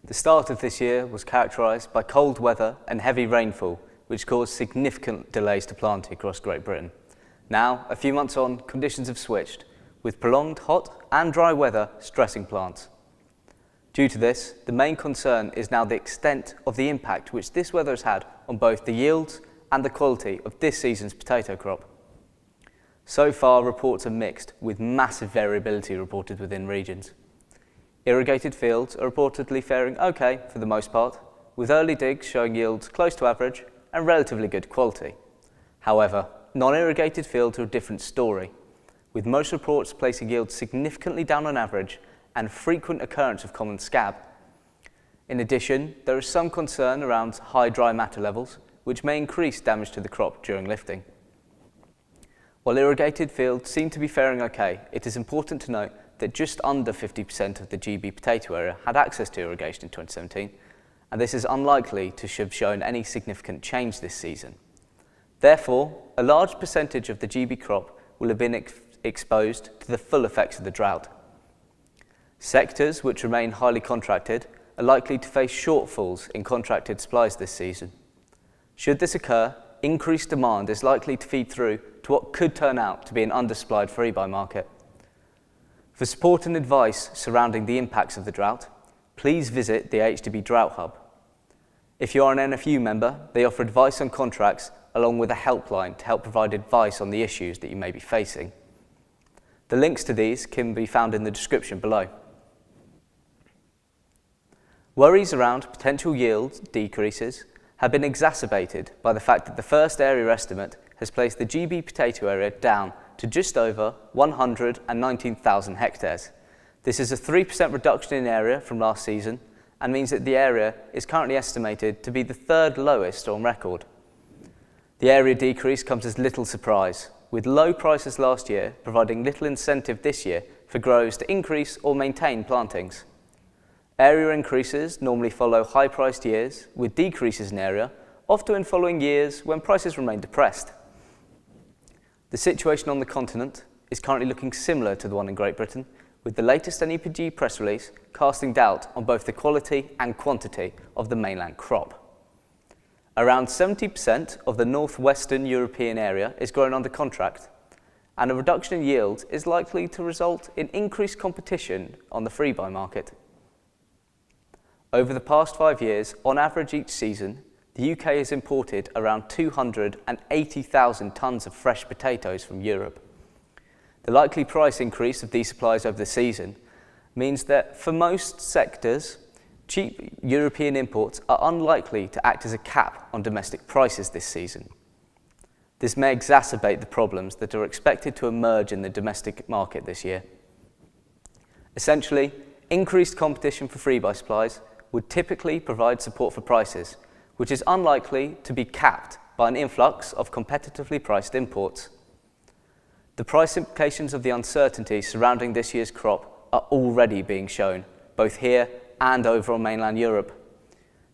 The start of this year was characterised by cold weather and heavy rainfall, which caused significant delays to planting across Great Britain. Now, a few months on, conditions have switched, with prolonged hot and dry weather stressing plants. Due to this, the main concern is now the extent of the impact which this weather has had on both the yields and the quality of this season's potato crop. So far, reports are mixed, with massive variability reported within regions. Irrigated fields are reportedly faring okay for the most part, with early digs showing yields close to average and relatively good quality. However, non-irrigated fields are a different story, with most reports placing yields significantly down on average and frequent occurrence of common scab. In addition, there is some concern around high dry matter levels, which may increase damage to the crop during lifting. While irrigated fields seem to be faring okay, it is important to note that just under 50% of the GB potato area had access to irrigation in 2017, and this is unlikely to have shown any significant change this season. Therefore, a large percentage of the GB crop will have been exposed to the full effects of the drought. Sectors which remain highly contracted are likely to face shortfalls in contracted supplies this season. Should this occur, increased demand is likely to feed through to what could turn out to be an undersupplied free-buy market. For support and advice surrounding the impacts of the drought, please visit the AHDB Drought Hub. If you are an NFU member, they offer advice on contracts along with a helpline to help provide advice on the issues that you may be facing. The links to these can be found in the description below. Worries around potential yield decreases have been exacerbated by the fact that the first area estimate has placed the GB potato area down to just over 119,000 hectares. This is a 3% reduction in area from last season and means that the area is currently estimated to be the third lowest on record. The area decrease comes as little surprise, with low prices last year providing little incentive this year for growers to increase or maintain plantings. Area increases normally follow high-priced years, with decreases in area often following years when prices remain depressed. The situation on the continent is currently looking similar to the one in Great Britain, with the latest NEPG press release casting doubt on both the quality and quantity of the mainland crop. Around 70% of the northwestern European area is grown under contract, and a reduction in yield is likely to result in increased competition on the free-buy market. Over the past 5 years, on average each season, the UK has imported around 280,000 tonnes of fresh potatoes from Europe. The likely price increase of these supplies over the season means that for most sectors, cheap European imports are unlikely to act as a cap on domestic prices this season. This may exacerbate the problems that are expected to emerge in the domestic market this year. Essentially, increased competition for free-buy supplies would typically provide support for prices, which is unlikely to be capped by an influx of competitively priced imports. The price implications of the uncertainty surrounding this year's crop are already being shown, both here and over on mainland Europe.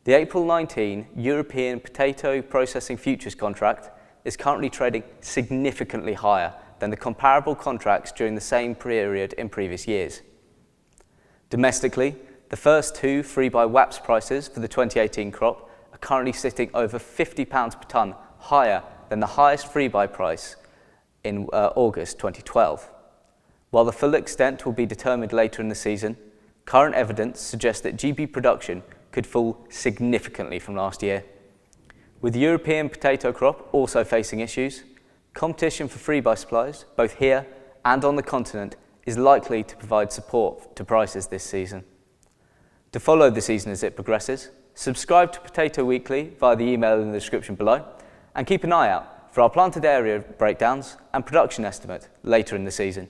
The April 19 European Potato Processing Futures contract is currently trading significantly higher than the comparable contracts during the same period in previous years. Domestically, the first two free-buy WAPS prices for the 2018 crop are currently sitting over £50 per tonne higher than the highest free-buy price in August 2012. While the full extent will be determined later in the season, current evidence suggests that GB production could fall significantly from last year. With the European potato crop also facing issues, competition for free-buy supplies, both here and on the continent, is likely to provide support to prices this season. To follow the season as it progresses, subscribe to Potato Weekly via the email in the description below, and keep an eye out for our planted area breakdowns and production estimate later in the season.